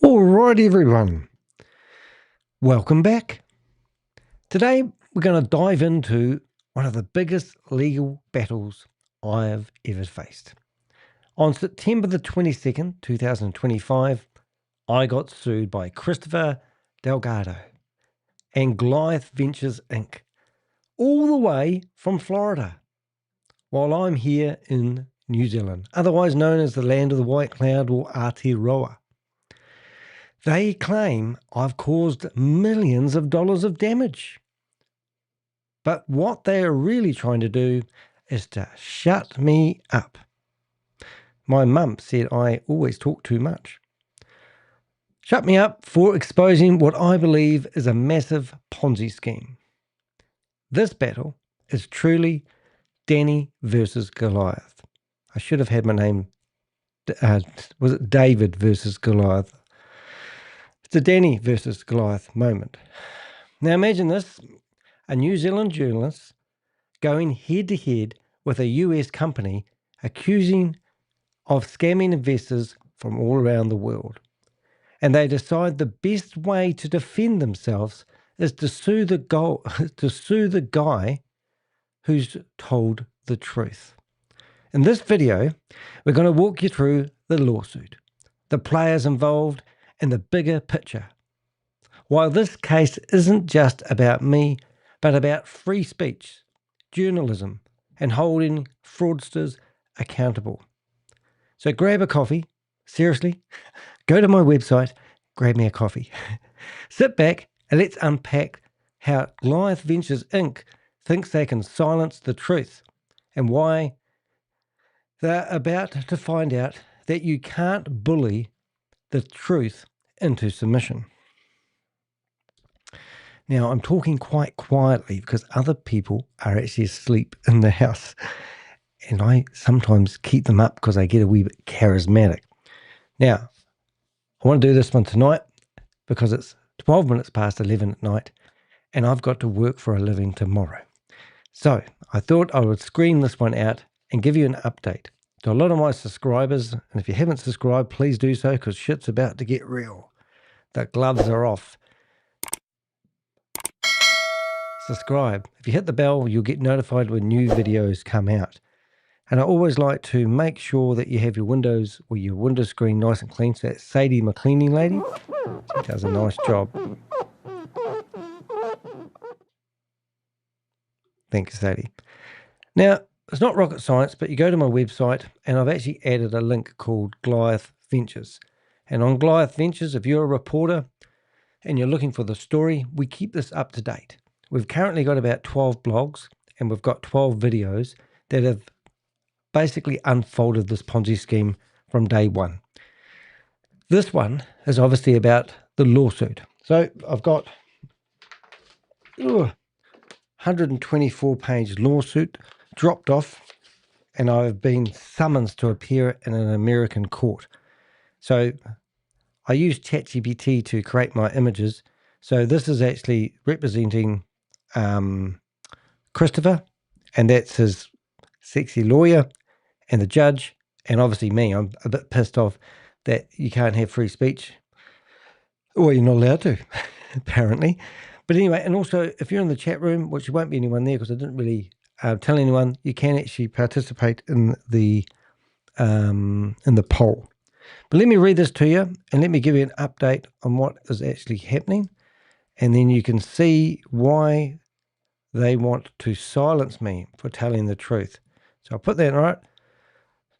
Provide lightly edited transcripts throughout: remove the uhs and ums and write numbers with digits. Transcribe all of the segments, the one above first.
All right, everyone. Welcome back. Today, we're going to dive into one of the biggest legal battles I have ever faced. On September the 22nd, 2025, I got sued by Christopher Delgado and Goliath Ventures Inc., all the way from Florida, while I'm here in New Zealand, otherwise known as the land of the white cloud or Aotearoa. They claim I've caused millions of dollars of damage. But what they are really trying to do is to shut me up. My mum said I always talk too much. Shut me up for exposing what I believe is a massive Ponzi scheme. This battle is truly Danny versus Goliath. I should have had my name, was it David versus Goliath? It's a Danny versus Goliath moment. Now imagine this, a New Zealand journalist going head to head with a US company accusing of scamming investors from all around the world. And they decide the best way to defend themselves is to sue the guy who's told the truth. In this video, we're going to walk you through the lawsuit, the players involved, and the bigger picture. While this case isn't just about me, but about free speech, journalism, and holding fraudsters accountable. So grab a coffee, seriously, go to my website, grab me a coffee. Sit back and let's unpack how Goliath Ventures Inc. thinks they can silence the truth and why they're about to find out that you can't bully the truth into submission. Now, I'm talking quite quietly because other people are actually asleep in the house. And I sometimes keep them up because I get a wee bit charismatic. Now, I want to do this one tonight because it's 12 minutes past 11 at night and I've got to work for a living tomorrow. So I thought I would screen this one out and give you an update to a lot of my subscribers. And if you haven't subscribed, please do so because shit's about to get real. The gloves are off. Subscribe. If you hit the bell, you'll get notified when new videos come out. And I always like to make sure that you have your windows or your window screen nice and clean. So that's Sadie, my cleaning lady. She does a nice job. Thanks, Sadie. Now, it's not rocket science, but you go to my website and I've actually added a link called Goliath Ventures. And on Goliath Ventures, if you're a reporter and you're looking for the story, we keep this up to date. We've currently got about 12 blogs and we've got 12 videos that have basically unfolded this Ponzi scheme from day one. This one is obviously about the lawsuit. So I've got 124-page lawsuit dropped off and I've been summoned to appear in an American court. So I used ChatGPT to create my images. So this is actually representing Christopher, and that's his sexy lawyer, and the judge, and obviously me. I'm a bit pissed off that you can't have free speech. Well, you're not allowed to, apparently. But anyway, and also if you're in the chat room, which there won't be anyone there because I didn't really tell anyone, you can actually participate in the poll. But let me read this to you and let me give you an update on what is actually happening. And then you can see why they want to silence me for telling the truth. So I'll put that right.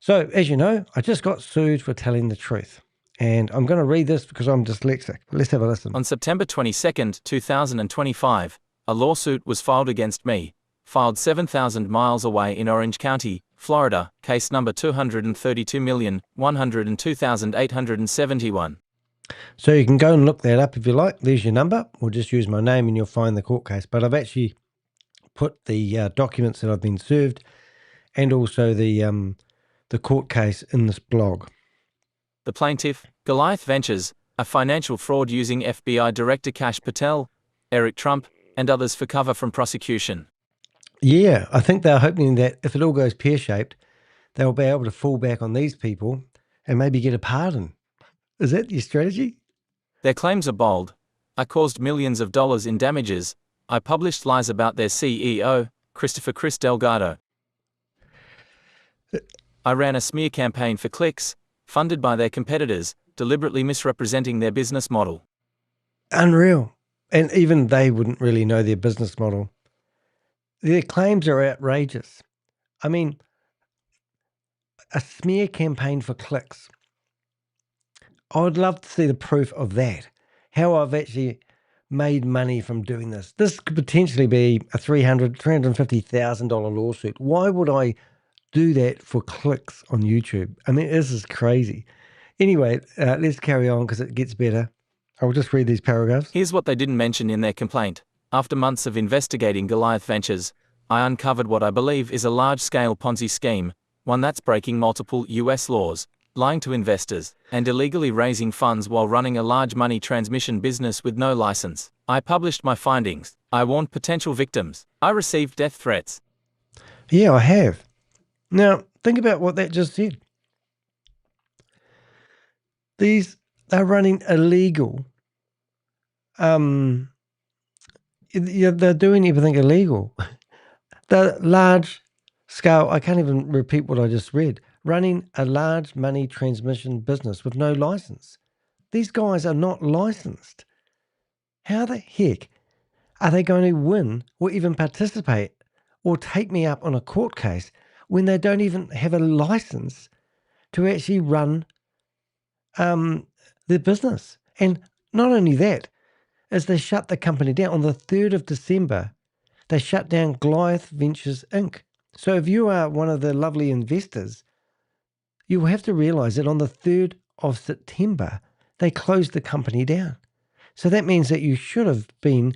So as you know, I just got sued for telling the truth. And I'm going to read this because I'm dyslexic. Let's have a listen. On September 22nd, 2025, a lawsuit was filed against me, filed 7,000 miles away in Orange County, Florida, case number 232,102,871. So you can go and look that up if you like. There's your number, or just use my name and you'll find the court case. But I've actually put the documents that I've been served and also the court case in this blog. The plaintiff, Goliath Ventures, a financial fraud using FBI Director Kash Patel, Eric Trump, and others for cover from prosecution. Yeah, I think they're hoping that if it all goes pear-shaped, they'll be able to fall back on these people and maybe get a pardon. Is that your strategy? Their claims are bold. I caused millions of dollars in damages. I published lies about their CEO, Chris Delgado. I ran a smear campaign for clicks, funded by their competitors, deliberately misrepresenting their business model. Unreal. And even they wouldn't really know their business model. Their claims are outrageous. I mean, a smear campaign for clicks. I would love to see the proof of that. How I've actually made money from doing this. This could potentially be a $350,000 lawsuit. Why would I do that for clicks on YouTube? I mean, this is crazy. Anyway, let's carry on because it gets better. I'll just read these paragraphs. Here's what they didn't mention in their complaint. After months of investigating Goliath Ventures, I uncovered what I believe is a large-scale Ponzi scheme, one that's breaking multiple US laws, lying to investors, and illegally raising funds while running a large money transmission business with no license. I published my findings. I warned potential victims. I received death threats. Yeah, I have. Now, think about what that just said. They're running illegal. They're doing everything illegal. The large scale, I can't even repeat what I just read, running a large money transmission business with no license. These guys are not licensed. How the heck are they going to win or even participate or take me up on a court case when they don't even have a license to actually run their business? And not only that, as they shut the company down on the 3rd of December, they shut down Goliath Ventures Inc. So if you are one of the lovely investors, you will have to realize that on the 3rd of September, they closed the company down. So that means that you should have been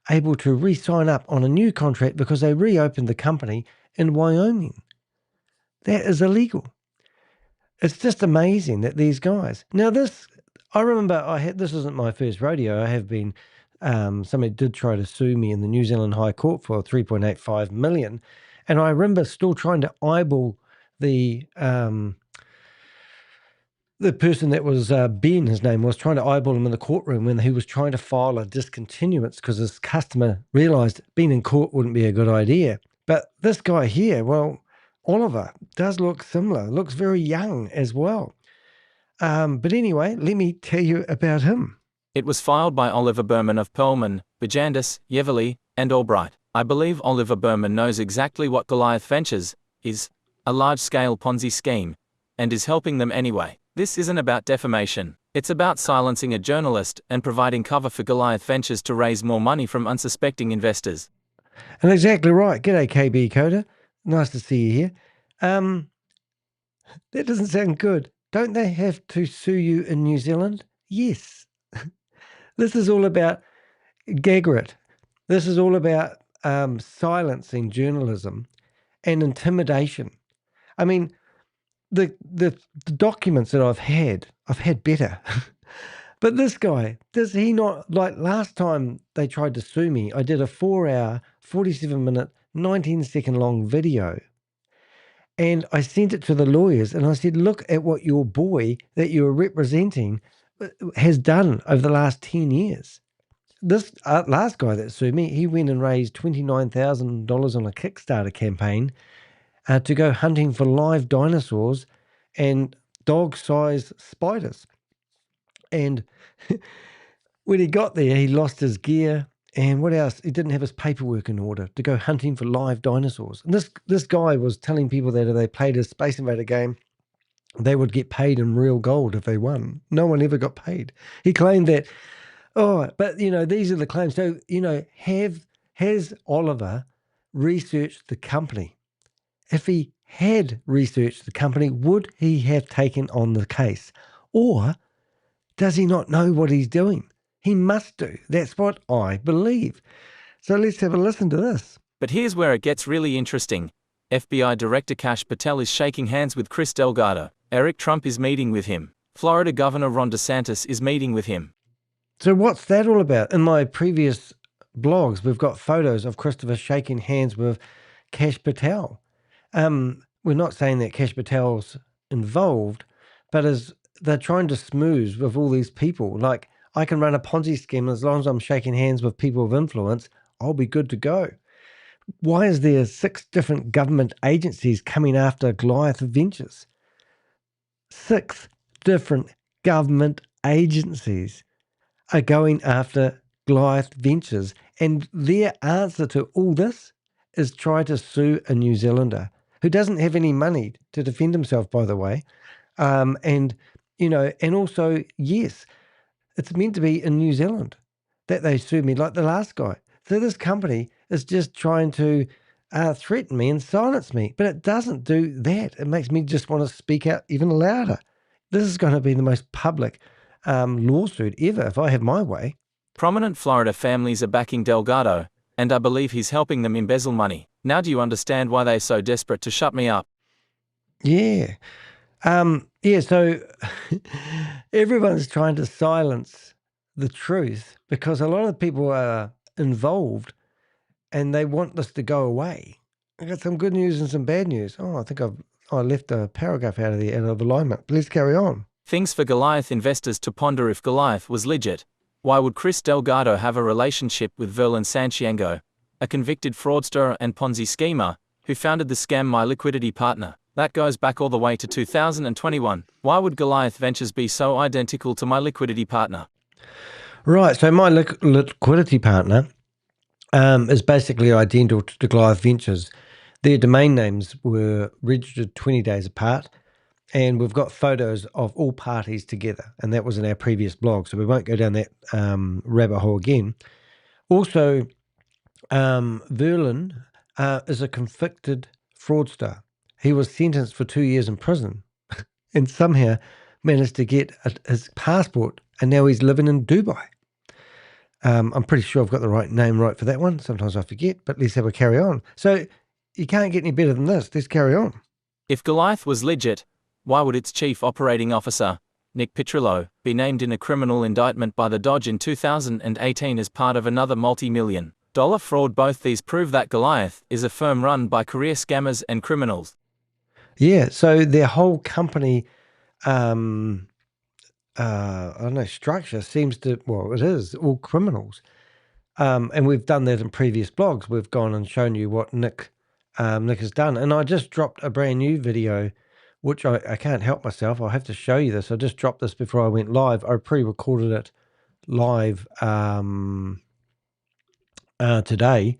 able to re-sign up on a new contract because they reopened the company in Wyoming. That is illegal. It's just amazing that these guys. Now I remember this isn't my first rodeo. I have been, somebody did try to sue me in the New Zealand High Court for $3.85 million. And I remember still trying to eyeball the person that was Ben, his name was, trying to eyeball him in the courtroom when he was trying to file a discontinuance because his customer realized being in court wouldn't be a good idea. But this guy here, well, Oliver, does look similar, looks very young as well. But anyway, let me tell you about him. It was filed by Oliver Berman of Pearlman, Bajandis, Yeverley, and Albright. I believe Oliver Berman knows exactly what Goliath Ventures is, a large-scale Ponzi scheme, and is helping them anyway. This isn't about defamation. It's about silencing a journalist and providing cover for Goliath Ventures to raise more money from unsuspecting investors. And exactly right. G'day, KB Coda. Nice to see you here. That doesn't sound good. Don't they have to sue you in New Zealand? Yes. This is all about Gagrit. This is all about silencing journalism and intimidation. I mean, the documents that I've had better. But this guy, does he not, like last time they tried to sue me, I did a 4-hour, 47-minute, 19-second long video. And I sent it to the lawyers and I said, look at what your boy that you're representing has done over the last 10 years. This last guy that sued me, he went and raised $29,000 on a Kickstarter campaign to go hunting for live dinosaurs and dog-sized spiders. And when he got there, he lost his gear. And what else? He didn't have his paperwork in order to go hunting for live dinosaurs. And this guy was telling people that if they played a Space Invader game, they would get paid in real gold if they won. No one ever got paid. He claimed that, but, these are the claims. So, has Oliver researched the company? If he had researched the company, would he have taken on the case? Or does he not know what he's doing? He must do. That's what I believe. So let's have a listen to this. But here's where it gets really interesting. FBI Director Kash Patel is shaking hands with Chris Delgado. Eric Trump is meeting with him. Florida Governor Ron DeSantis is meeting with him. So what's that all about? In my previous blogs, we've got photos of Christopher shaking hands with Kash Patel. We're not saying that Kash Patel's involved, but they're trying to smooth with all these people. Like, I can run a Ponzi scheme. As long as I'm shaking hands with people of influence, I'll be good to go. Why is there 6 different government agencies coming after Goliath Ventures? 6 different government agencies are going after Goliath Ventures. And their answer to all this is try to sue a New Zealander who doesn't have any money to defend himself, by the way. And also, yes, it's meant to be in New Zealand that they sue me like the last guy. So this company is just trying to threaten me and silence me, but it doesn't do that. It makes me just want to speak out even louder. This is going to be the most public lawsuit ever if I have my way. Prominent Florida families are backing Delgado, and I believe he's helping them embezzle money. Now do you understand why they're so desperate to shut me up? Yeah. So everyone's trying to silence the truth because a lot of people are involved and they want this to go away. I got some good news and some bad news. Oh, I think I left a paragraph out of alignment. Please carry on. Things for Goliath investors to ponder. If Goliath was legit, why would Chris Delgado have a relationship with Verlin Santiago, a convicted fraudster and Ponzi schemer, who founded the scam My Liquidity Partner? That goes back all the way to 2021. Why would Goliath Ventures be so identical to My Liquidity Partner? Right, so My Liquidity Partner is basically identical to Goliath Ventures. Their domain names were registered 20 days apart, and we've got photos of all parties together, and that was in our previous blog, so we won't go down that rabbit hole again. Also, Verlin is a convicted fraudster. He was sentenced for 2 years in prison and somehow managed to get his passport, and now he's living in Dubai. I'm pretty sure I've got the right name right for that one. Sometimes I forget, but let's have a carry on. So you can't get any better than this. Let's carry on. If Goliath was legit, why would its chief operating officer, Nick Petrillo, be named in a criminal indictment by the Dodge in 2018 as part of another multi-million-dollar fraud? Both these prove that Goliath is a firm run by career scammers and criminals. Yeah, so their whole company structure seems to, well, it is all criminals. And we've done that in previous blogs. We've gone and shown you what Nick has done. And I just dropped a brand new video, which I can't help myself. I'll have to show you this. I just dropped this before I went live. I pre-recorded it live today.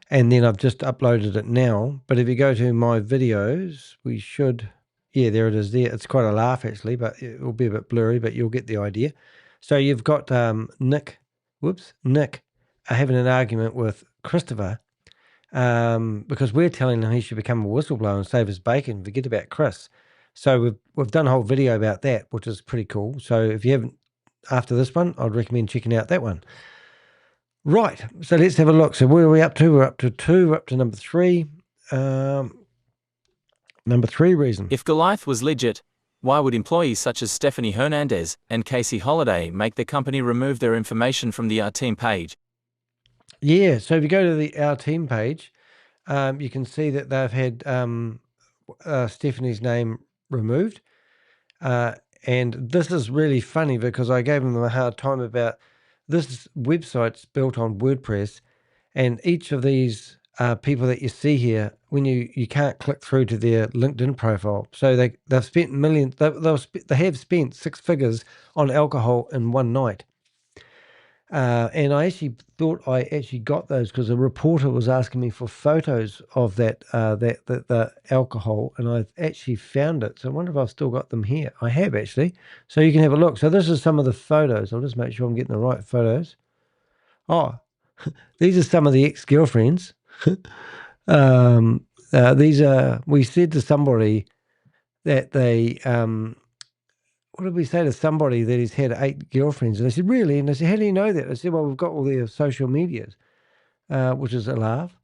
And then I've just uploaded it now. But if you go to my videos, we should... Yeah, there it is there. It's quite a laugh, actually, but it will be a bit blurry, but you'll get the idea. So you've got Nick having an argument with Christopher because we're telling him he should become a whistleblower and save his bacon. Forget about Chris. So we've done a whole video about that, which is pretty cool. So if you haven't, after this one, I'd recommend checking out that one. Right, so let's have a look. So where are we up to? We're up to 2. We're up to number 3. Number 3 reason. If Goliath was legit, why would employees such as Stephanie Hernandez and Casey Holliday make the company remove their information from the Our Team page? Yeah, so if you go to the Our Team page, you can see that they've had Stephanie's name removed. And this is really funny because I gave them a hard time about this website's built on WordPress, and each of these people that you see here, when you can't click through to their LinkedIn profile. So they've spent millions, they have spent 6 figures on alcohol in one night. And I actually thought I actually got those because a reporter was asking me for photos of the alcohol, and I've actually found it. So I wonder if I've still got them here. I have, actually. So you can have a look. So this is some of the photos. I'll just make sure I'm getting the right photos. Oh, these are some of the ex-girlfriends. These are, we said to somebody that they, what did we say to somebody that he's had 8 girlfriends? And they said, really? And I said, how do you know that? I said, well, we've got all their social medias, which is a laugh.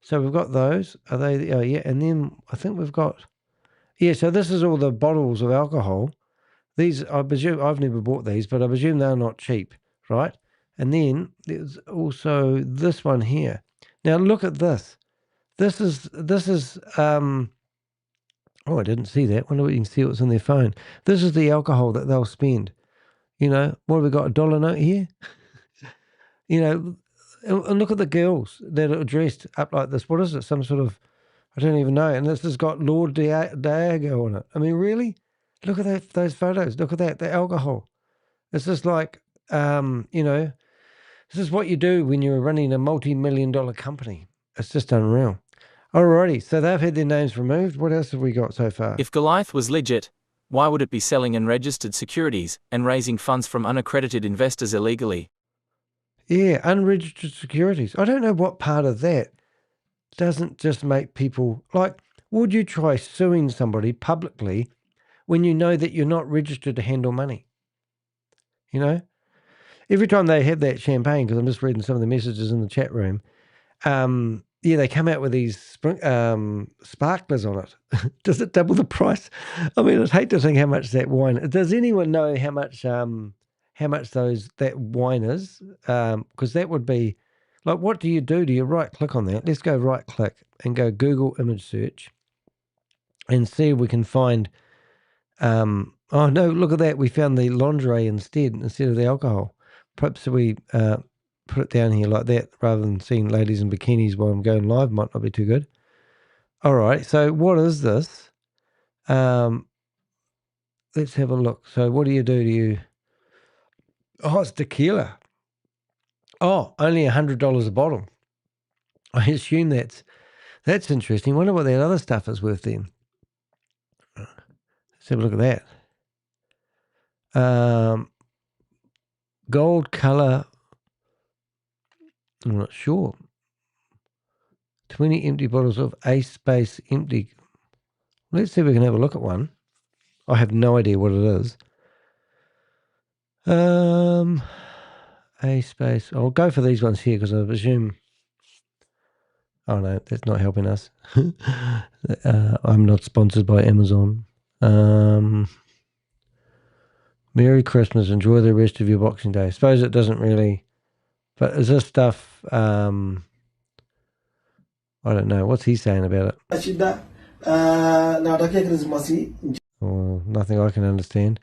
So we've got those. Are they, oh yeah. And then I think we've got, yeah, so this is all the bottles of alcohol. These, I presume, I've never bought these, but I presume they're not cheap, right? And then there's also this one here. Now look at this. This is, oh, I didn't see that. Wonder what you can see what's in their phone. This is the alcohol that they'll spend. You know, what have we got? $1 note here? You know, and look at the girls that are dressed up like this. What is it? Some sort of, I don't even know. And this has got Lord Diego on it. I mean, really? Look at those photos. Look at that, the alcohol. It's just like, you know, this is what you do when you're running a multi-million-dollar company. It's just unreal. Alrighty, so they've had their names removed. What else have we got so far? If Goliath was legit, why would it be selling unregistered securities and raising funds from unaccredited investors illegally? Yeah, unregistered securities. I don't know what part of that doesn't just make people like, would you try suing somebody publicly when you know that you're not registered to handle money? You know, every time they have that champagne, because I'm just reading some of the messages in the chat room, yeah, they come out with these sparklers on it. Does it double the price? I mean, I'd hate to think how much that wine. Does anyone know how much that wine is? Because that would be like, what do? Do you right click on that? Let's go right click and go Google image search and see if we can find. Oh no, look at that! We found the lingerie instead of the alcohol. Perhaps we put it down here like that rather than seeing ladies in bikinis while I'm going live. Might not be too good. All right, so what is this? Let's have a look. So what do you do? Oh, it's tequila. Oh, only $100 a bottle. I assume that's interesting. Wonder what that other stuff is worth then. Let's have a look at that. Gold color. I'm not sure. 20 empty bottles of Ace Space empty. Let's see if we can have a look at one. I have no idea what it is. Ace Space. I'll go for these ones here because I presume. Oh no, that's not helping us. I'm not sponsored by Amazon. Merry Christmas. Enjoy the rest of your Boxing Day. I suppose it doesn't really. But is this stuff? I don't know. What's he saying about it? Oh, nothing I can understand.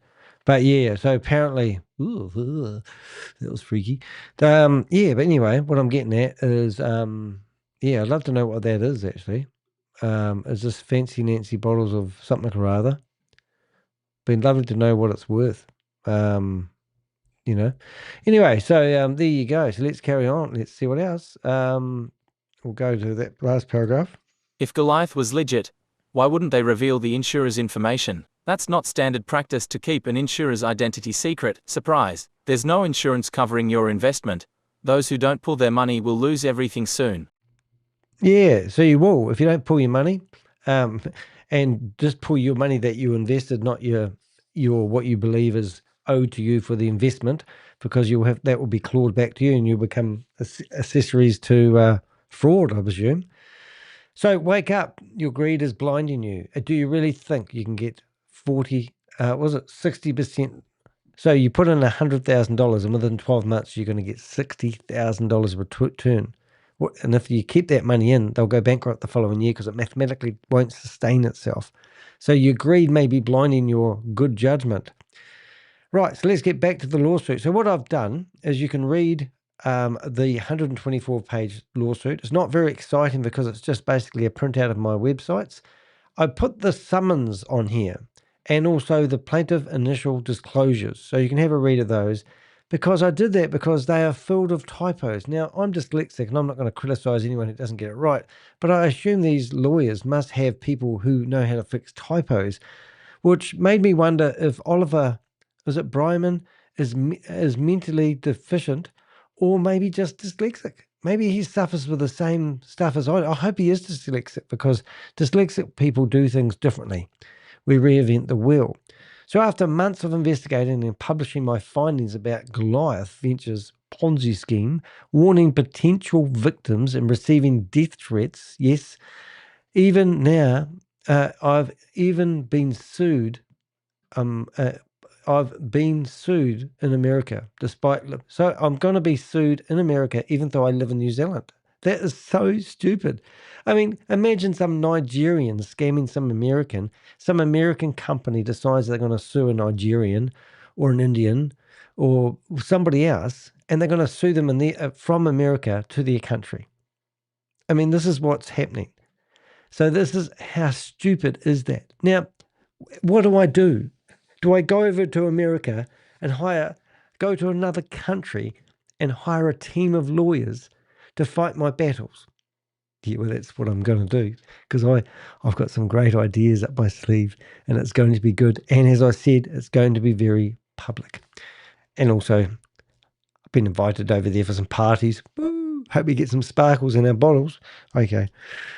But yeah, so apparently, that was freaky. Yeah, but anyway, what I'm getting at is, yeah, I'd love to know what that is actually. Is this fancy Nancy bottles of something or other? Been lovely to know what it's worth. You know. Anyway, so there you go. So let's carry on. Let's see what else. We'll go to that last paragraph. If Goliath was legit, why wouldn't they reveal the insurer's information? That's not standard practice to keep an insurer's identity secret. Surprise, there's no insurance covering your investment. Those who don't pull their money will lose everything soon. Yeah, so you will if you don't pull your money, and just pull your money that you invested, not your what you believe is owed to you for the investment, because you'll have that will be clawed back to you, and you'll become accessories to fraud, I presume. So wake up! Your greed is blinding you. Do you really think you can get 60%? So you put in $100,000, and within 12 months you're going to get $60,000 return. And if you keep that money in, they'll go bankrupt the following year because it mathematically won't sustain itself. So your greed may be blinding your good judgment. Right, so let's get back to the lawsuit. So what I've done is you can read the 124-page lawsuit. It's not very exciting because it's just basically a printout of my websites. I put the summons on here and also the plaintiff initial disclosures. So you can have a read of those, because I did that because they are filled with typos. Now, I'm dyslexic and I'm not going to criticize anyone who doesn't get it right, but I assume these lawyers must have people who know how to fix typos, which made me wonder if Oliver, is it Bryman, is mentally deficient or maybe just dyslexic. Maybe he suffers with the same stuff as I hope he is dyslexic, because dyslexic people do things differently. We reinvent the wheel. So after months of investigating and publishing my findings about Goliath Ventures' Ponzi scheme, warning potential victims and receiving death threats, yes, even now, I've even been sued. I've been sued in America, so I'm going to be sued in America even though I live in New Zealand. That is so stupid. I mean, imagine some Nigerian scamming some American company decides they're going to sue a Nigerian, or an Indian or somebody else, and they're going to sue them from America to their country. I mean, this is what's happening. So this is how stupid is that? Now, what do? Do I go over to America and go to another country and hire a team of lawyers to fight my battles? Yeah, well, that's what I'm going to do, because I've got some great ideas up my sleeve, and it's going to be good. And as I said, it's going to be very public. And also, I've been invited over there for some parties. Woo! Hope we get some sparkles in our bottles. Okay.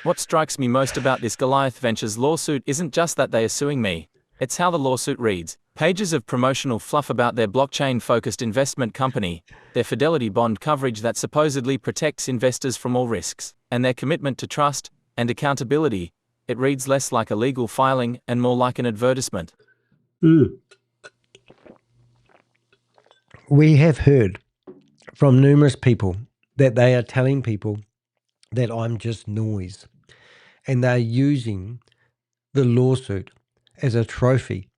What strikes me most about this Goliath Ventures lawsuit isn't just that they are suing me. It's how the lawsuit reads. Pages of promotional fluff about their blockchain-focused investment company, their fidelity bond coverage that supposedly protects investors from all risks, and their commitment to trust and accountability. It reads less like a legal filing and more like an advertisement. We have heard from numerous people that they are telling people that I'm just noise, and they're using the lawsuit as a trophy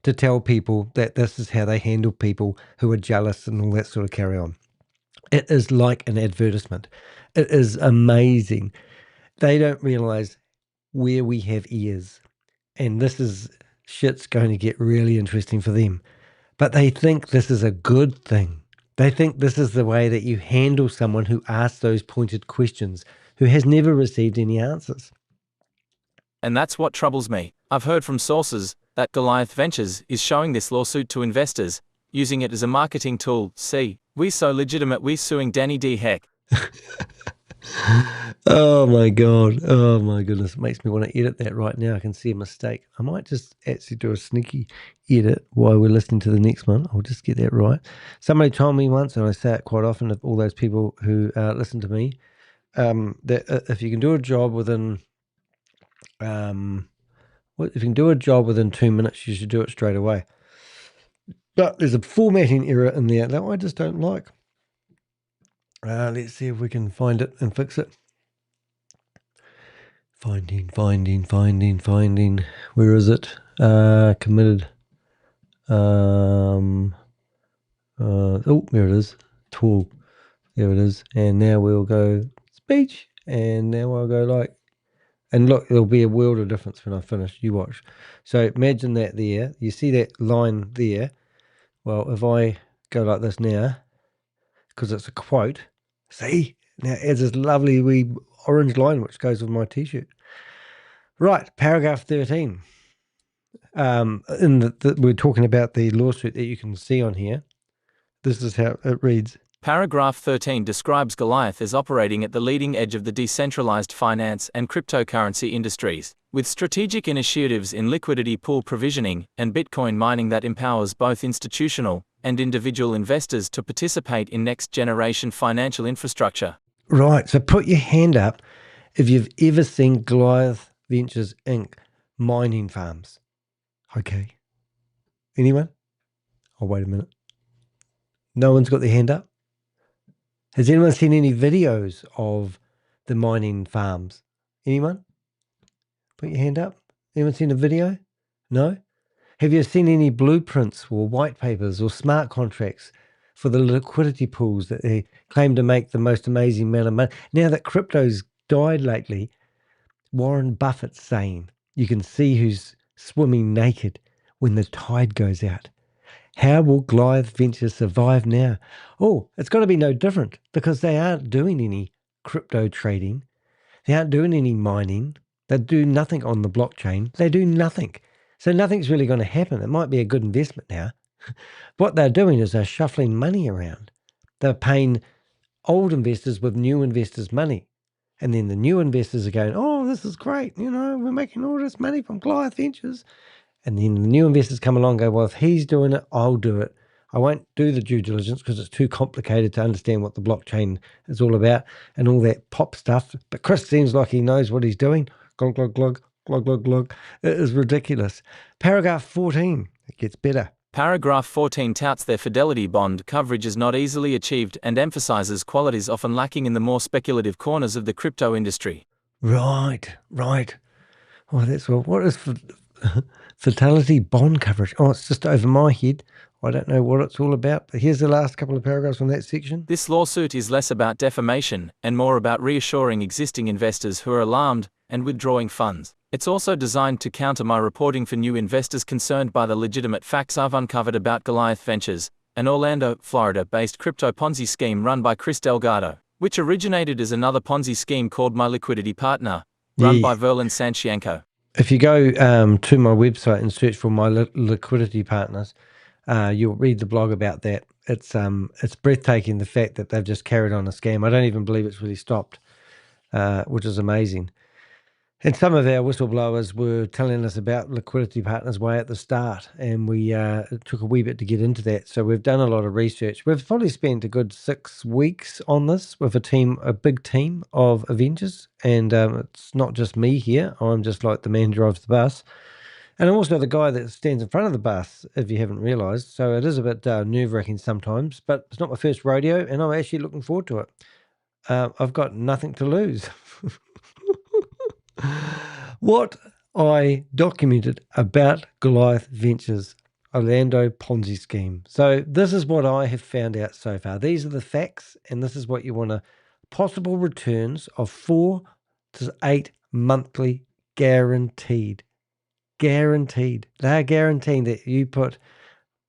to tell people that this is how they handle people who are jealous and all that sort of carry on. It is like an advertisement. It is amazing. They don't realize where we have ears, and shit's going to get really interesting for them. But they think this is a good thing. They think this is the way that you handle someone who asks those pointed questions, who has never received any answers. And that's what troubles me. I've heard from sources that Goliath Ventures is showing this lawsuit to investors, using it as a marketing tool. See, we so legitimate, we suing Danny de Hek. Oh my God. Oh my goodness. It makes me want to edit that right now. I can see a mistake. I might just actually do a sneaky edit while we're listening to the next one. I'll just get that right. Somebody told me once, and I say it quite often of all those people who listen to me, that if you can do a job within, if you can do a job within 2 minutes, you should do it straight away. But there's a formatting error in there that I just don't like. Let's see if we can find it and fix it. Finding. Where is it? Committed. Oh, there it is. Tool. There it is. And now we'll go speech. And now I'll go like, and look, there'll be a world of difference when I finish. You watch. So imagine that there. You see that line there? Well, if I go like this now, because it's a quote, see? Now it adds this lovely wee orange line which goes with my t-shirt. Right, paragraph 13. We're talking about the lawsuit that you can see on here. This is how it reads. Paragraph 13 describes Goliath as operating at the leading edge of the decentralized finance and cryptocurrency industries, with strategic initiatives in liquidity pool provisioning and Bitcoin mining that empowers both institutional and individual investors to participate in next-generation financial infrastructure. Right, so put your hand up if you've ever seen Goliath Ventures Inc. mining farms. Okay. Anyone? Oh, wait a minute. No one's got their hand up? Has anyone seen any videos of the mining farms? Anyone? Put your hand up. Anyone seen a video? No? Have you seen any blueprints or white papers or smart contracts for the liquidity pools that they claim to make the most amazing amount of money? Now that crypto's died lately, Warren Buffett's saying you can see who's swimming naked when the tide goes out. How will Goliath Ventures survive now? Oh, it's got to be no different, because they aren't doing any crypto trading. They aren't doing any mining. They do nothing on the blockchain. They do nothing. So nothing's really going to happen. It might be a good investment now. What they're doing is they're shuffling money around. They're paying old investors with new investors' money. And then the new investors are going, oh, this is great. You know, we're making all this money from Goliath Ventures. And then the new investors come along and go, well, if he's doing it, I'll do it. I won't do the due diligence because it's too complicated to understand what the blockchain is all about and all that pop stuff. But Chris seems like he knows what he's doing. Glug, glug, glug, glug, glug, glug. It is ridiculous. Paragraph 14. It gets better. Paragraph 14 touts their fidelity bond coverage is not easily achieved and emphasizes qualities often lacking in the more speculative corners of the crypto industry. Right. Oh, that's what is fidelity bond coverage? Oh, it's just over my head. I don't know what it's all about, but here's the last couple of paragraphs on that section. This lawsuit is less about defamation and more about reassuring existing investors who are alarmed and withdrawing funds. It's also designed to counter my reporting for new investors concerned by the legitimate facts I've uncovered about Goliath Ventures, an Orlando, Florida-based crypto Ponzi scheme run by Chris Delgado, which originated as another Ponzi scheme called My Liquidity Partner, run by Verlin Sanchienko. If you go to my website and search for My Liquidity Partners, you'll read the blog about that. It's breathtaking, the fact that they've just carried on a scam. I don't even believe it's really stopped, which is amazing. And some of our whistleblowers were telling us about Liquidity Partners way at the start, and we it took a wee bit to get into that. So we've done a lot of research. We've probably spent a good 6 weeks on this with a big team of Avengers, and it's not just me here. I'm just like the man who drives the bus. And I'm also the guy that stands in front of the bus, if you haven't realised. So it is a bit nerve-wracking sometimes, but it's not my first rodeo, and I'm actually looking forward to it. I've got nothing to lose. What I documented about Goliath Ventures Orlando Ponzi scheme. So this is what I have found out so far. These are the facts, and this is what you want to possible returns of 4 to 8 monthly guaranteed. Guaranteed. They're guaranteeing that you put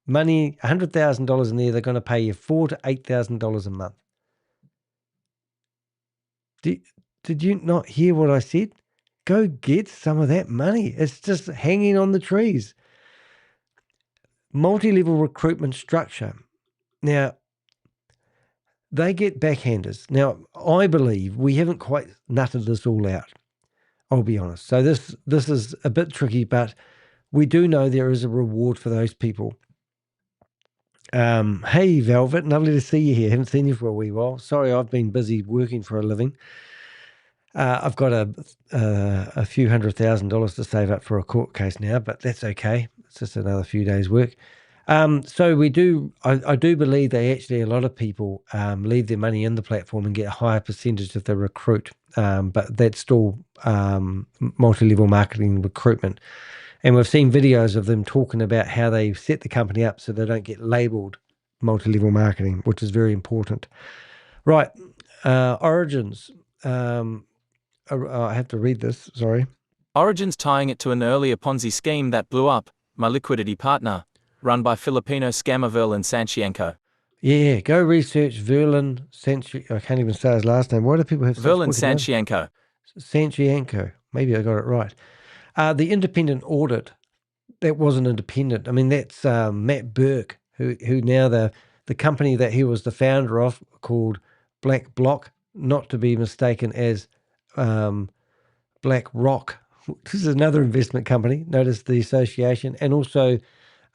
money, $100,000 in there, they're going to pay you $4,000 to $8,000 a month. Did you not hear what I said? Go get some of that money. It's just hanging on the trees. Multi-level recruitment structure. Now, they get backhanders. Now, I believe we haven't quite nutted this all out. I'll be honest. So this is a bit tricky, but we do know there is a reward for those people. Hey, Velvet, lovely to see you here. Haven't seen you for a wee while. Sorry, I've been busy working for a living. I've got a few $100,000 to save up for a court case now, but that's okay. It's just another few days' work. So we do. I do believe a lot of people leave their money in the platform and get a higher percentage if they recruit. But that's still multi-level marketing recruitment. And we've seen videos of them talking about how they set the company up so they don't get labeled multi-level marketing, which is very important. Right. Origins. I have to read this, sorry. Origins tying it to an earlier Ponzi scheme that blew up, My Liquidity Partner, run by Filipino scammer Verlin Sanchienko. Yeah, go research Verlin Sanchienko. I can't even say his last name. Why do people have Verlin Sanchienko. Sanchienko. Maybe I got it right. The independent audit, that wasn't independent. I mean, that's Matt Burke, who now the company that he was the founder of, called Black Block, not to be mistaken as Black Rock. This is another investment company. Notice the association. And also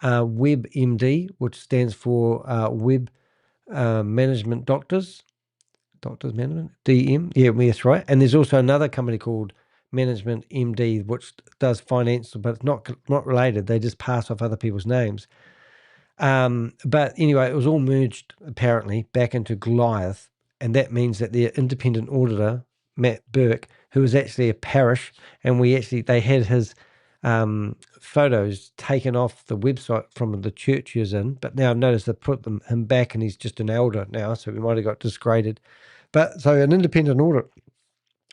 WebMD, which stands for Web Management Doctors. Doctors Management, DM. Yeah, that's right. And there's also another company called Management MD, which does finance, but it's not related. They just pass off other people's names. But anyway, it was all merged, apparently, back into Goliath. And that means that their independent auditor, Matt Burke, who was actually a parish, and they had his photos taken off the website from the church he was in, but now I've noticed they put him back, and he's just an elder now, so we might have got disgraded. But so an independent audit.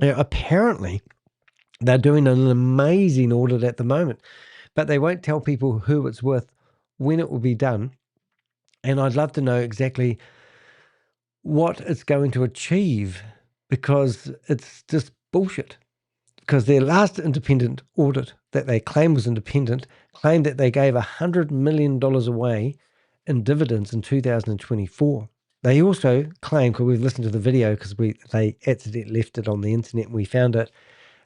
Now, apparently, they're doing an amazing audit at the moment, but they won't tell people who it's with, when it will be done, and I'd love to know exactly what it's going to achieve, because it's just bullshit. Because their last independent audit that they claimed was independent claimed that they gave $100 million away in dividends in 2024. They also claim, because we've listened to the video, because they accidentally left it on the internet and we found it,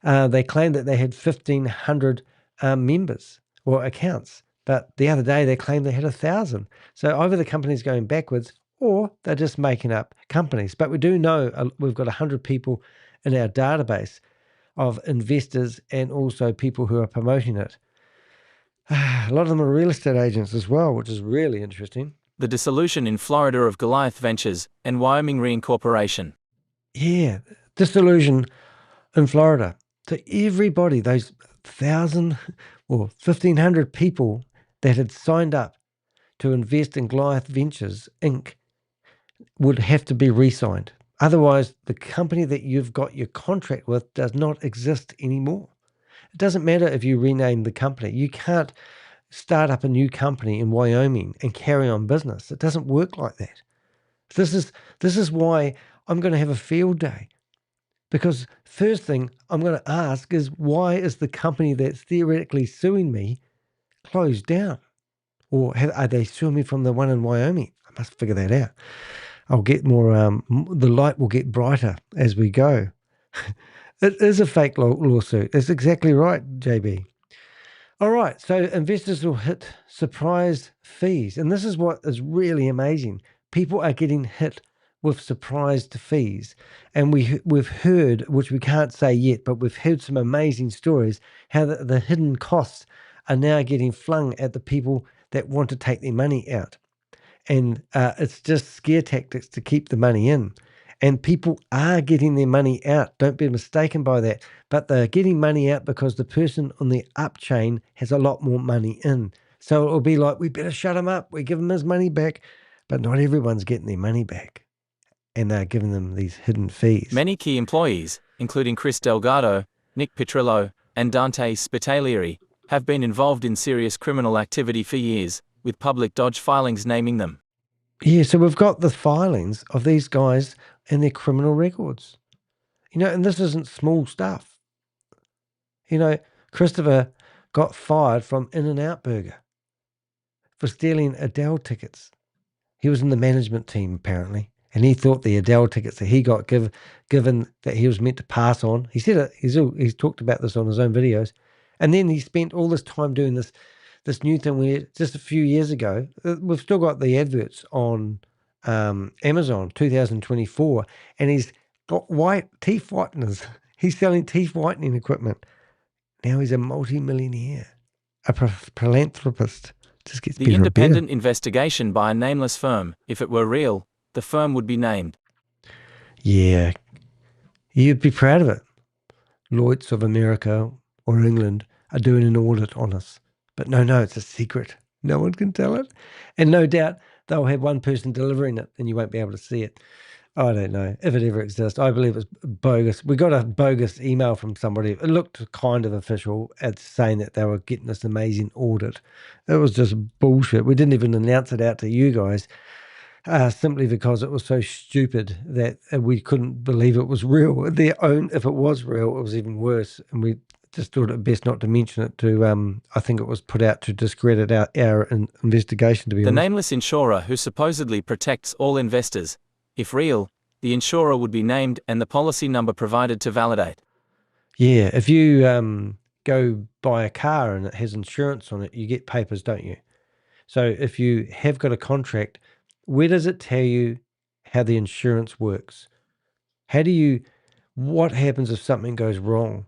they claimed that they had 1,500 members or accounts. But the other day they claimed they had 1,000. So either the company's going backwards or they're just making up companies. But we do know we've got 100 people in our database of investors and also people who are promoting it. A lot of them are real estate agents as well, which is really interesting. The dissolution in Florida of Goliath Ventures and Wyoming Reincorporation. Yeah, dissolution in Florida. So everybody, those 1,000 or 1,500 people that had signed up to invest in Goliath Ventures Inc. would have to be re-signed. Otherwise, the company that you've got your contract with does not exist anymore. It doesn't matter if you rename the company. You can't start up a new company in Wyoming and carry on business. It doesn't work like that. This is why I'm going to have a field day. Because first thing I'm going to ask is, why is the company that's theoretically suing me closed down? Or are they suing me from the one in Wyoming? I must figure that out. I'll get more, the light will get brighter as we go. It is a fake lawsuit. That's exactly right, JB. All right, so investors will hit surprise fees. And this is what is really amazing. People are getting hit with surprised fees. And we've heard, which we can't say yet, but we've heard some amazing stories, how the hidden costs are now getting flung at the people that want to take their money out. And it's just scare tactics to keep the money in. And people are getting their money out. Don't be mistaken by that. But they're getting money out because the person on the up chain has a lot more money in. So it'll be like, we better shut him up. We give him his money back. But not everyone's getting their money back. And they're giving them these hidden fees. Many key employees, including Chris Delgado, Nick Petrillo, and Dante Spitaglieri, have been involved in serious criminal activity for years, with public Dodge filings naming them. Yeah, so we've got the filings of these guys and their criminal records. And this isn't small stuff. Christopher got fired from In-N-Out Burger for stealing Adele tickets. He was in the management team, apparently, and he thought the Adele tickets that he got given that he was meant to pass on. He said it. He's talked about this on his own videos. And then he spent all this time doing this new thing where just a few years ago, we've still got the adverts on Amazon 2024, and he's got teeth whiteners. He's selling teeth whitening equipment. Now he's a multi-millionaire, a philanthropist. Just gets The independent investigation by a nameless firm, if it were real, the firm would be named. Yeah, you'd be proud of it. Lloyd's of America or England are doing an audit on us. But no, it's a secret. No one can tell it. And no doubt they'll have one person delivering it and you won't be able to see it. I don't know if it ever exists. I believe it's bogus. We got a bogus email from somebody. It looked kind of official at saying that they were getting this amazing audit. It was just bullshit. We didn't even announce it out to you guys simply because it was so stupid that we couldn't believe it was real. If it was real, it was even worse. And we just thought it best not to mention it to, I think it was put out to discredit our investigation, to be honest. The nameless insurer who supposedly protects all investors. If real, the insurer would be named and the policy number provided to validate. Yeah, if you go buy a car and it has insurance on it, you get papers, don't you? So if you have got a contract, where does it tell you how the insurance works? What happens if something goes wrong?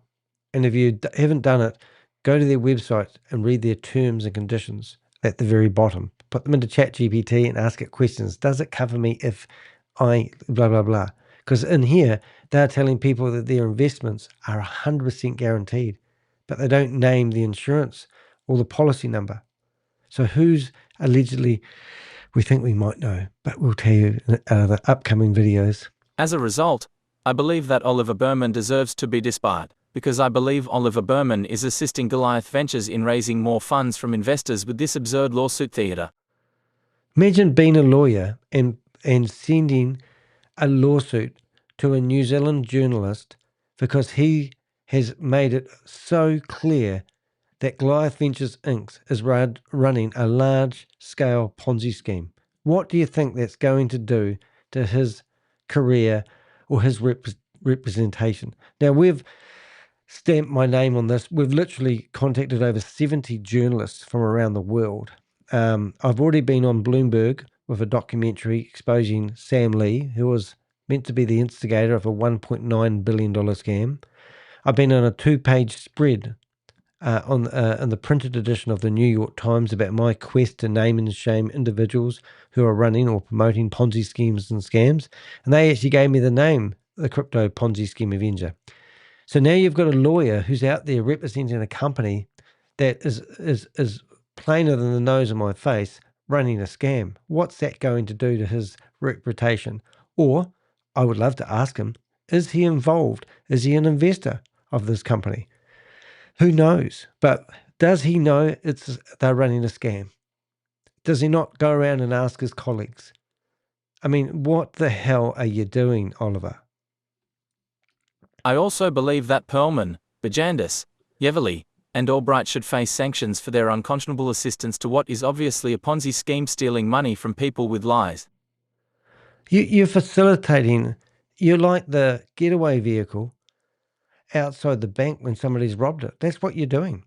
And if you haven't done it, go to their website and read their terms and conditions at the very bottom. Put them into ChatGPT and ask it questions. Does it cover me if I blah, blah, blah? Because in here, they're telling people that their investments are 100% guaranteed, but they don't name the insurance or the policy number. So who's allegedly, we think we might know, but we'll tell you in the upcoming videos. As a result, I believe that Oliver Berman deserves to be disbarred, because I believe Oliver Berman is assisting Goliath Ventures in raising more funds from investors with this absurd lawsuit theatre. Imagine being a lawyer and sending a lawsuit to a New Zealand journalist because he has made it so clear that Goliath Ventures Inc. is running a large-scale Ponzi scheme. What do you think that's going to do to his career or his representation? Now, we've stamped my name on this. We've literally contacted over 70 journalists from around the world. I've already been on Bloomberg with a documentary exposing Sam Lee, who was meant to be the instigator of a $1.9 billion scam. I've been on a 2-page spread in the printed edition of the New York Times about my quest to name and shame individuals who are running or promoting Ponzi schemes and scams. And they actually gave me the name, the Crypto Ponzi Scheme Avenger. So now you've got a lawyer who's out there representing a company that is plainer than the nose on my face, running a scam? What's that going to do to his reputation? Or I would love to ask him, is he involved? Is he an investor of this company? Who knows? But does he know they're running a scam? Does he not go around and ask his colleagues? I mean, what the hell are you doing, Oliver? I also believe that Perlman, Bajandis, Yeverly, and Albright should face sanctions for their unconscionable assistance to what is obviously a Ponzi scheme, stealing money from people with lies. You're facilitating, you're like the getaway vehicle outside the bank when somebody's robbed it. That's what you're doing.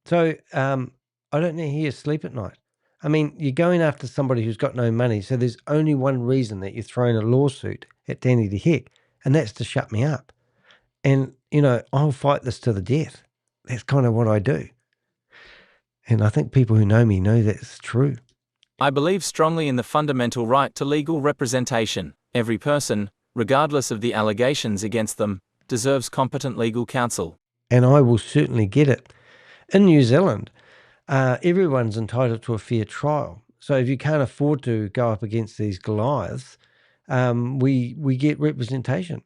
So I don't know how you sleep at night. I mean, you're going after somebody who's got no money. So there's only one reason that you're throwing a lawsuit at Danny de Hek, and that's to shut me up. And, I'll fight this to the death. That's kind of what I do. And I think people who know me know that's true. I believe strongly in the fundamental right to legal representation. Every person, regardless of the allegations against them, deserves competent legal counsel. And I will certainly get it. In New Zealand, everyone's entitled to a fair trial. So if you can't afford to go up against these Goliaths, we get representation.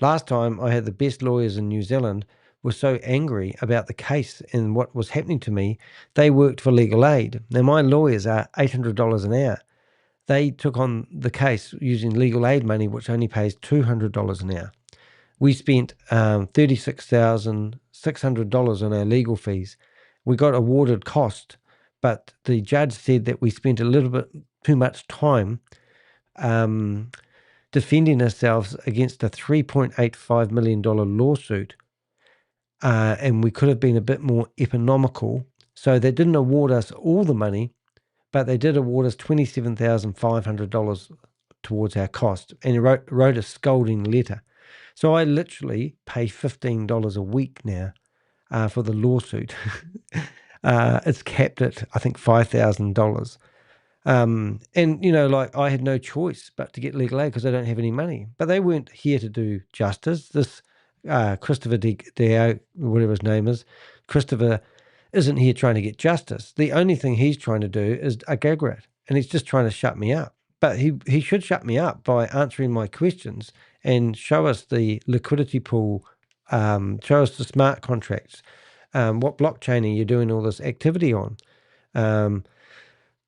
Last time I had the best lawyers in New Zealand were so angry about the case and what was happening to me, they worked for legal aid. Now, my lawyers are $800 an hour. They took on the case using legal aid money, which only pays $200 an hour. We spent $36,600 on our legal fees. We got awarded cost, but the judge said that we spent a little bit too much time defending ourselves against a $3.85 million lawsuit, and we could have been a bit more economical. So they didn't award us all the money, but they did award us $27,500 towards our cost, and he wrote a scolding letter. So I literally pay $15 a week now for the lawsuit. It's capped at, I think, $5,000. And, I had no choice but to get legal aid because I don't have any money. But they weren't here to do justice. This Christopher de whatever his name is, Christopher isn't here trying to get justice. The only thing he's trying to do is a gag rat, and he's just trying to shut me up. But he should shut me up by answering my questions and show us the liquidity pool, show us the smart contracts, what blockchain are you doing all this activity on,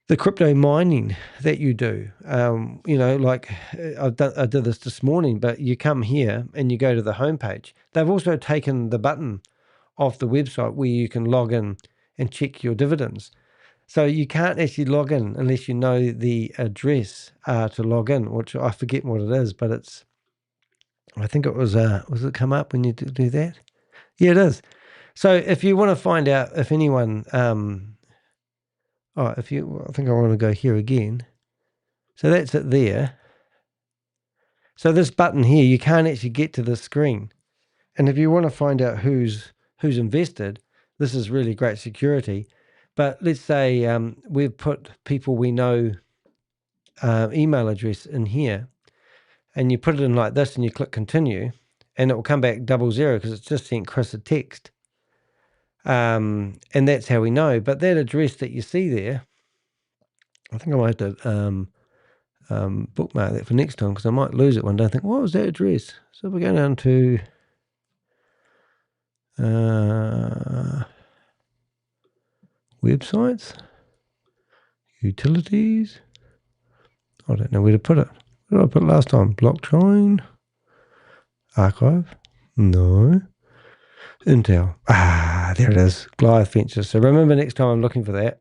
the crypto mining that you do. Like I did this morning, but you come here and you go to the homepage. They've also taken the button off the website where you can log in and check your dividends. So you can't actually log in unless you know the address to log in, which I forget what it is, but I think it was it come up when you do that? Yeah, it is. So if you want to find out if anyone, I think I want to go here again. So that's it there. So this button here, you can't actually get to the screen. And if you want to find out who's invested, this is really great security. But let's say we've put people we know email address in here, and you put it in like this and you click continue, and it will come back 00 because it's just sent Chris a text. And that's how we know. But that address that you see there, I think I might have to bookmark that for next time because I might lose it one day. I think, what was that address? So we're going down to websites, utilities. I don't know where to put it. Where did I put it last time? Blockchain, archive, no, Intel. There it is. Goliath Ventures. So remember, next time I'm looking for that,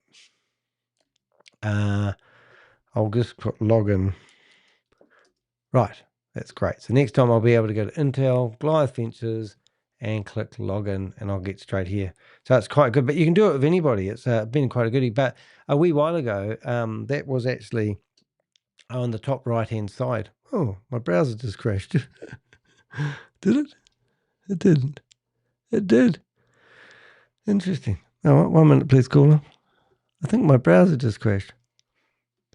I'll just put login. Right, that's great. So next time I'll be able to go to Intel, Goliath Ventures, and click login, and I'll get straight here. So it's quite good, but you can do it with anybody. It's been quite a goodie. But a wee while ago, that was actually on the top right-hand side. Oh, my browser just crashed. Did it? It didn't. It did. Interesting. Oh, 1 minute, please, caller. I think my browser just crashed.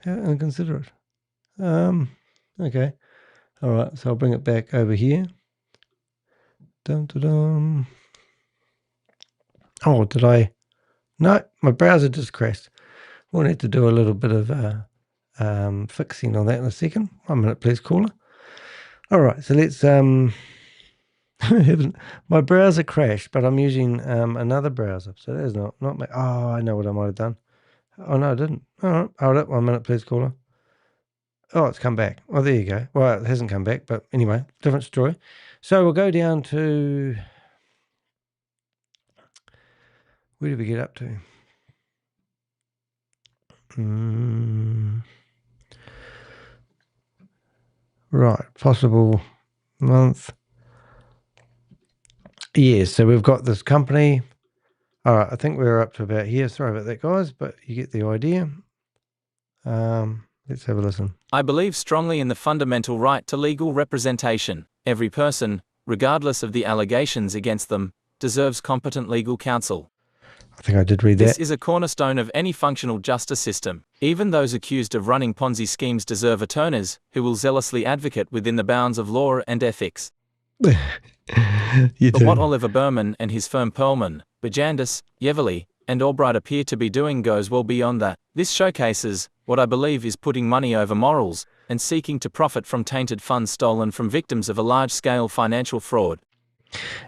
How inconsiderate. Okay. All right, so I'll bring it back over here. Dum, dum, dum. Oh, did I? No, my browser just crashed. We'll need to do a little bit of fixing on that in a second. 1 minute, please, caller. All right, so let's my browser crashed, but I'm using another browser, so that is not my. Oh, I know what I might have done. Oh no, I didn't. All right, hold it. 1 minute, please, caller. Oh, it's come back. Oh, there you go. Well, it hasn't come back, but anyway, different story. So we'll go down to, where did we get up to? Right, possible month. Yeah, so we've got this company. All right, I think we're up to about here. Sorry about that, guys, but you get the idea. Let's have a listen. I believe strongly in the fundamental right to legal representation. Every person, regardless of the allegations against them, deserves competent legal counsel. I think I did read that. This is a cornerstone of any functional justice system. Even those accused of running Ponzi schemes deserve attorneys who will zealously advocate within the bounds of law and ethics. But what Oliver Berman and his firm Perlman, Bajandis, Yeverly, and Albright appear to be doing goes well beyond that. This showcases what I believe is putting money over morals and seeking to profit from tainted funds stolen from victims of a large-scale financial fraud.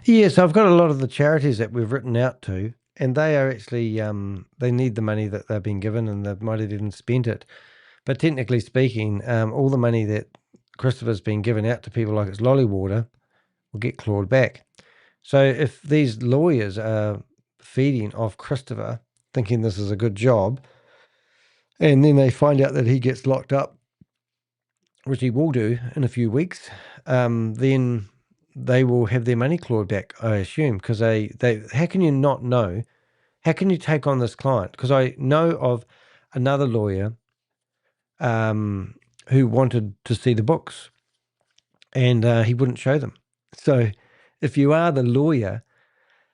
Yes, I've got a lot of the charities that we've written out to, and they are actually, they need the money that they've been given, and they might have even spent it. But technically speaking, all the money that Christopher's been given out to people like it's lolly water will get clawed back. So if these lawyers are feeding off Christopher, thinking this is a good job, and then they find out that he gets locked up, which he will do in a few weeks, then they will have their money clawed back, I assume, because they how can you not know? How can you take on this client? Because I know of another lawyer who wanted to see the books, and he wouldn't show them. So if you are the lawyer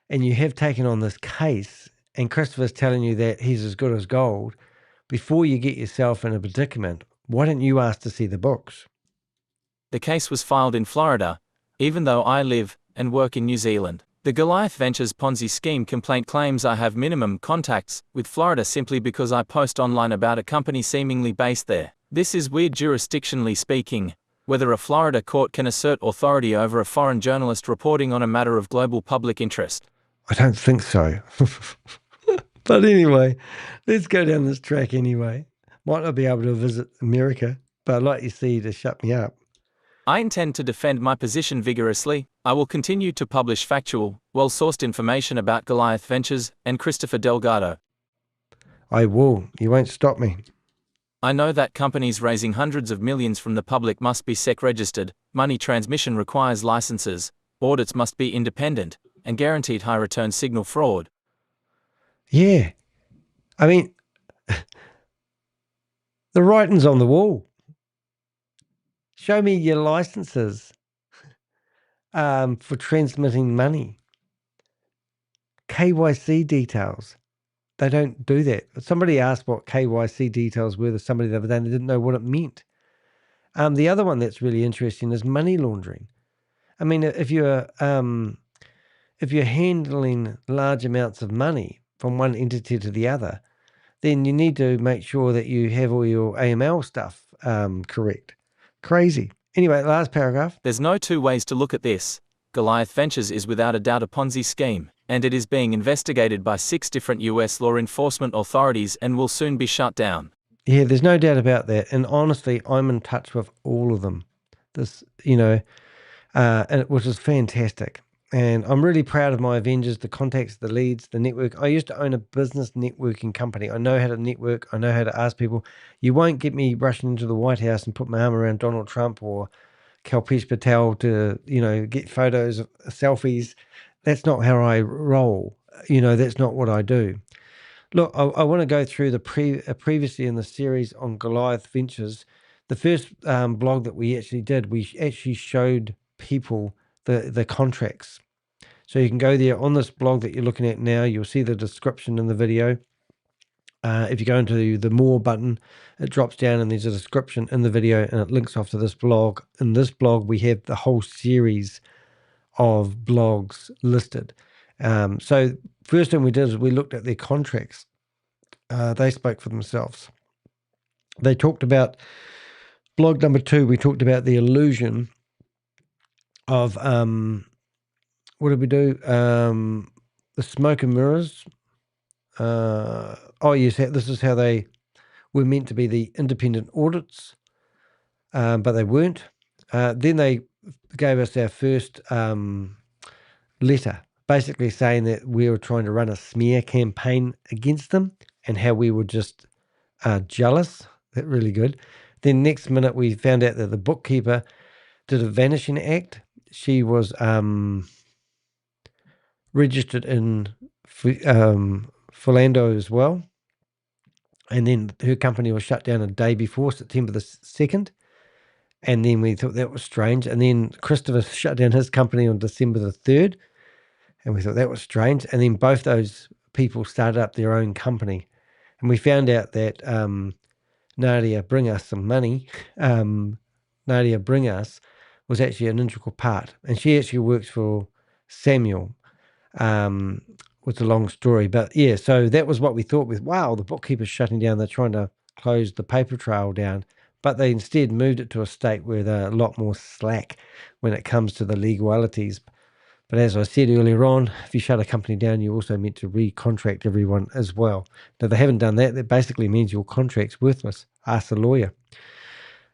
and you have taken on this case, and Christopher's telling you that he's as good as gold, before you get yourself in a predicament, why don't you ask to see the books? The case was filed in Florida, even though I live and work in New Zealand. The Goliath Ventures Ponzi scheme complaint claims I have minimum contacts with Florida simply because I post online about a company seemingly based there. This is weird jurisdictionally speaking. Whether a Florida court can assert authority over a foreign journalist reporting on a matter of global public interest. I don't think so. But anyway, let's go down this track anyway. Might not be able to visit America, but I'd like you to see to shut me up. I intend to defend my position vigorously. I will continue to publish factual, well-sourced information about Goliath Ventures and Christopher Delgado. I will. You won't stop me. I know that companies raising hundreds of millions from the public must be SEC-registered, money transmission requires licenses, audits must be independent, and guaranteed high return signal fraud. Yeah. I mean, the writing's on the wall. Show me your licenses for transmitting money. KYC details. They don't do that. Somebody asked what KYC details were to somebody the other day, and they didn't know what it meant. The other one that's really interesting is money laundering. I mean, if you're handling large amounts of money from one entity to the other, then you need to make sure that you have all your AML stuff correct. Crazy. Anyway, last paragraph. There's no two ways to look at this. Goliath Ventures is without a doubt a Ponzi scheme, and it is being investigated by 6 different US law enforcement authorities and will soon be shut down. Yeah, there's no doubt about that. And honestly, I'm in touch with all of them. This, which is fantastic. And I'm really proud of my Avengers, the contacts, the leads, the network. I used to own a business networking company. I know how to network. I know how to ask people. You won't get me rushing into the White House and put my arm around Donald Trump or Kalpesh Patel to, get photos, selfies. That's not how I roll. That's not what I do. Look, I want to go through the previously in the series on Goliath Ventures. The first blog that we actually did, we actually showed people the contracts. So you can go there on this blog that you're looking at now. You'll see the description in the video. If you go into the More button, it drops down and there's a description in the video and it links off to this blog. In this blog, we have the whole series of blogs listed. So first thing we did is we looked at their contracts. They spoke for themselves. They talked about, blog number 2, we talked about the illusion of, what did we do? The smoke and mirrors. Yes, this is how they were meant to be the independent audits, but they weren't. Then they gave us our first letter, basically saying that we were trying to run a smear campaign against them and how we were just jealous. That's really good. Then next minute we found out that the bookkeeper did a vanishing act. She was registered in Philando as well. And then her company was shut down a day before, September the 2nd. And then we thought that was strange. And then Christopher shut down his company on December the 3rd. And we thought that was strange. And then both those people started up their own company. And we found out that Nadia Bring Us some money. Nadia Bring Us was actually an integral part. And she actually works for Samuel. It's a long story. But yeah, so that was what we thought with, wow, the bookkeeper's shutting down. They're trying to close the paper trail down. But they instead moved it to a state where they're a lot more slack when it comes to the legalities. But as I said earlier on, if you shut a company down, you're also meant to recontract everyone as well. Now, they haven't done that. That basically means your contract's worthless. Ask a lawyer.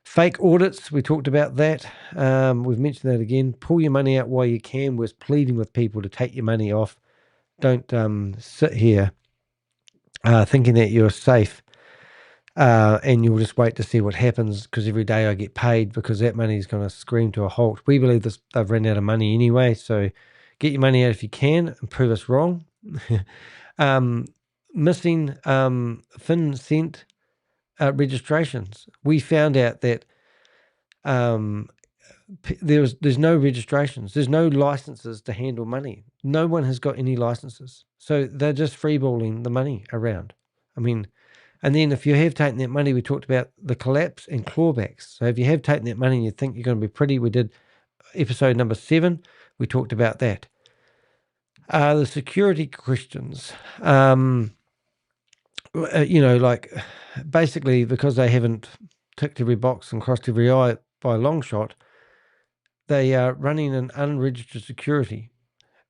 Fake audits, we talked about that. We've mentioned that again. Pull your money out while you can. We're pleading with people to take your money off. Don't sit here thinking that you're safe. And you'll just wait to see what happens, because every day I get paid, because that money is going to scream to a halt. We believe they've run out of money anyway, so get your money out if you can and prove us wrong. Missing FinCENT registrations. We found out that there's no registrations. There's no licenses to handle money. No one has got any licenses. So they're just freeballing the money around. I mean, and then if you have taken that money, we talked about the collapse and clawbacks. So if you have taken that money and you think you're going to be pretty, we did episode number 7. We talked about that. The security questions, like basically because they haven't ticked every box and crossed every I by a long shot, they are running an unregistered security,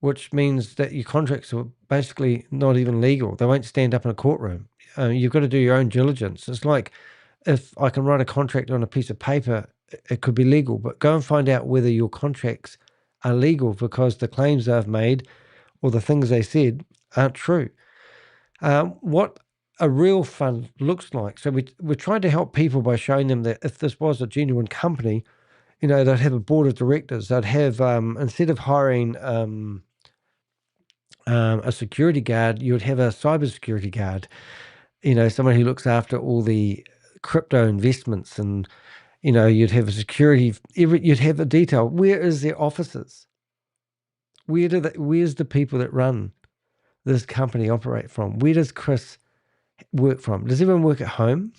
which means that your contracts are basically not even legal. They won't stand up in a courtroom. You've got to do your own diligence. It's like, if I can write a contract on a piece of paper, it could be legal, but go and find out whether your contracts are legal, because the claims they've made or the things they said aren't true. What a real fund looks like. So we're trying to help people by showing them that if this was a genuine company, they'd have a board of directors. They'd have, instead of hiring a security guard, you would have a cybersecurity guard, someone who looks after all the crypto investments, and, you'd have a security, you'd have a detail. Where is their offices? Where's the people that run this company operate from? Where does Chris work from? Does everyone work at home?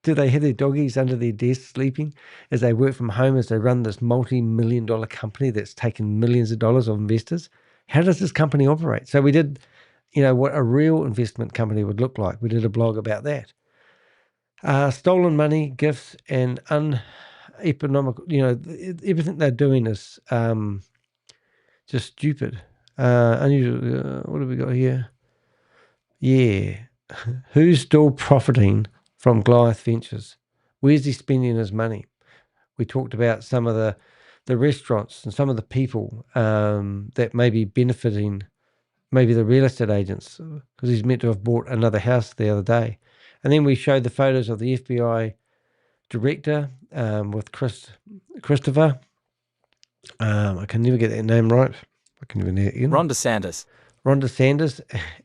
Do they have their doggies under their desk sleeping as they work from home, as they run this multi-million-dollar company that's taken millions of dollars of investors? How does this company operate? So we did, what a real investment company would look like. We did a blog about that. Stolen money, gifts, and uneconomical, everything they're doing is just stupid. Unusual. What have we got here? Yeah. Who's still profiting from Goliath Ventures? Where's he spending his money? We talked about some of the restaurants and some of the people that may be benefiting, maybe the real estate agents, because he's meant to have bought another house the other day. And then we showed the photos of the FBI director with Christopher. I can never get that name right. I can never get it in. Ron DeSantis. Ron DeSantis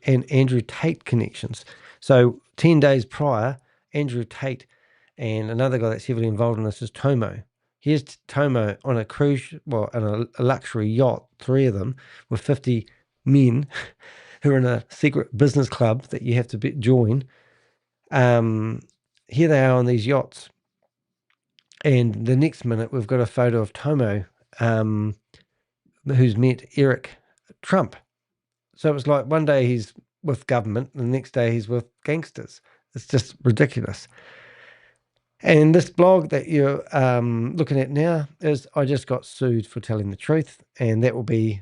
and Andrew Tate connections. So 10 days prior, Andrew Tate and another guy that's heavily involved in this is Tomo. Here's Tomo on a cruise, on a luxury yacht, 3 of them, with 50 men who are in a secret business club that you have to join. Here they are on these yachts. And the next minute, we've got a photo of Tomo, who's met Eric Trump. So it was like one day he's with government, and the next day he's with gangsters. It's just ridiculous. And this blog that you're looking at now is I just got sued for telling the truth, and that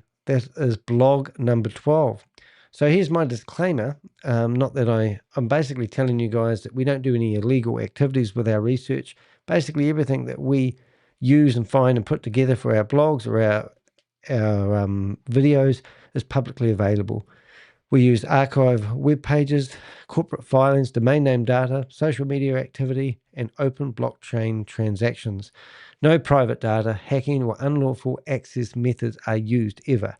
is blog number 12. So here's my disclaimer. Not that I'm basically telling you guys that we don't do any illegal activities with our research. Basically, everything that we use and find and put together for our blogs or our videos is publicly available. We use archive web pages, corporate filings, domain name data, social media activity, and open blockchain transactions. No private data, hacking, or unlawful access methods are used ever.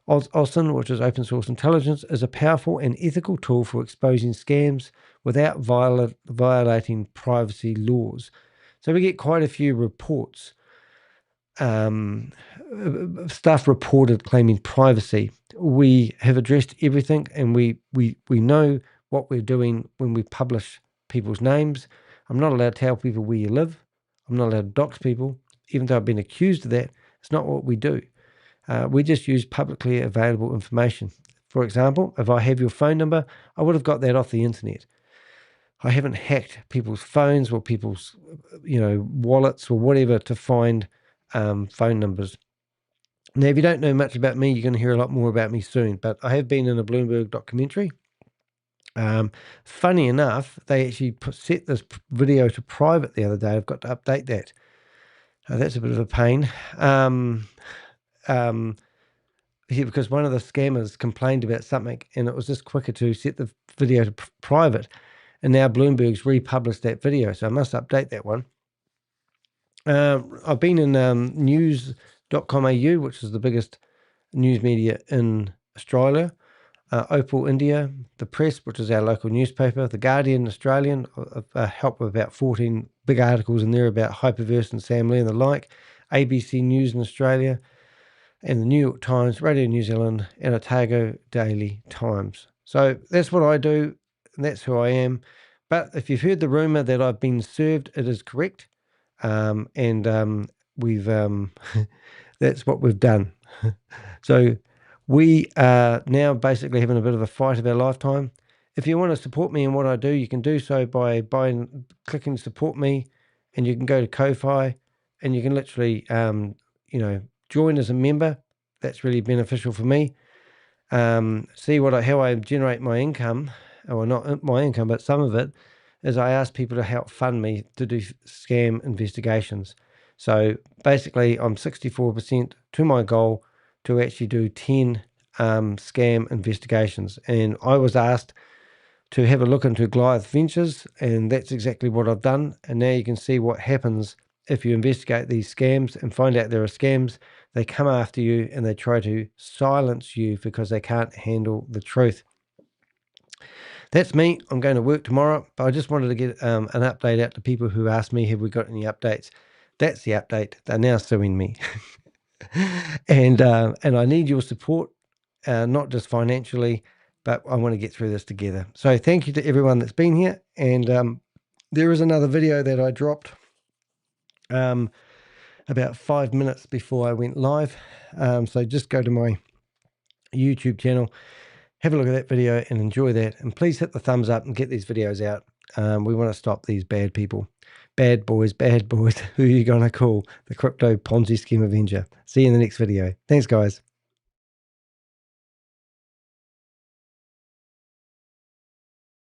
OSINT, which is open source intelligence, is a powerful and ethical tool for exposing scams without violating privacy laws. So we get quite a few reports, stuff reported claiming privacy. We have addressed everything, and we know what we're doing when we publish people's names. I'm not allowed to tell people where you live. I'm not allowed to dox people, even though I've been accused of that. It's not what we do. We just use publicly available information. For example, if I have your phone number, I would have got that off the internet. I haven't hacked people's phones or people's, wallets or whatever to find phone numbers. Now, if you don't know much about me, you're going to hear a lot more about me soon. But I have been in a Bloomberg documentary. Funny enough, they actually set this video to private the other day. I've got to update that. That's a bit of a pain. Yeah, because one of the scammers complained about something, and it was just quicker to set the video to private. And now Bloomberg's republished that video, so I must update that one. I've been in news.com.au, which is the biggest news media in Australia. Opal India, The Press, which is our local newspaper, The Guardian Australian. I've helped with about 14 big articles in there about Hyperverse and Sam Lee and the like. ABC News in Australia, and the New York Times, Radio New Zealand, and Otago Daily Times. So that's what I do, and that's who I am. But if you've heard the rumour that I've been served, it is correct. We've that's what we've done. So we are now basically having a bit of a fight of our lifetime. If you want to support me in what I do, you can do so by clicking support me, and you can go to Ko-Fi, and you can literally, join as a member. That's really beneficial for me. See how I generate my income, or not my income, but some of it, is I ask people to help fund me to do scam investigations. So basically, I'm 64% to my goal to actually do 10 scam investigations. And I was asked to have a look into Goliath Ventures, and that's exactly what I've done. And now you can see what happens if you investigate these scams and find out there are scams. They come after you and they try to silence you because they can't handle the truth. That's me. I'm going to work tomorrow, but I just wanted to get an update out to people who asked me, have we got any updates? That's the update. They're now suing me. And I need your support, not just financially, but I want to get through this together. So thank you to everyone that's been here. And there is another video that I dropped about 5 minutes before I went live. So just go to my YouTube channel, have a look at that video and enjoy that. And please hit the thumbs up and get these videos out. We want to stop these bad people. Bad boys, who are you going to call? The crypto Ponzi scheme avenger. See you in the next video. Thanks, guys.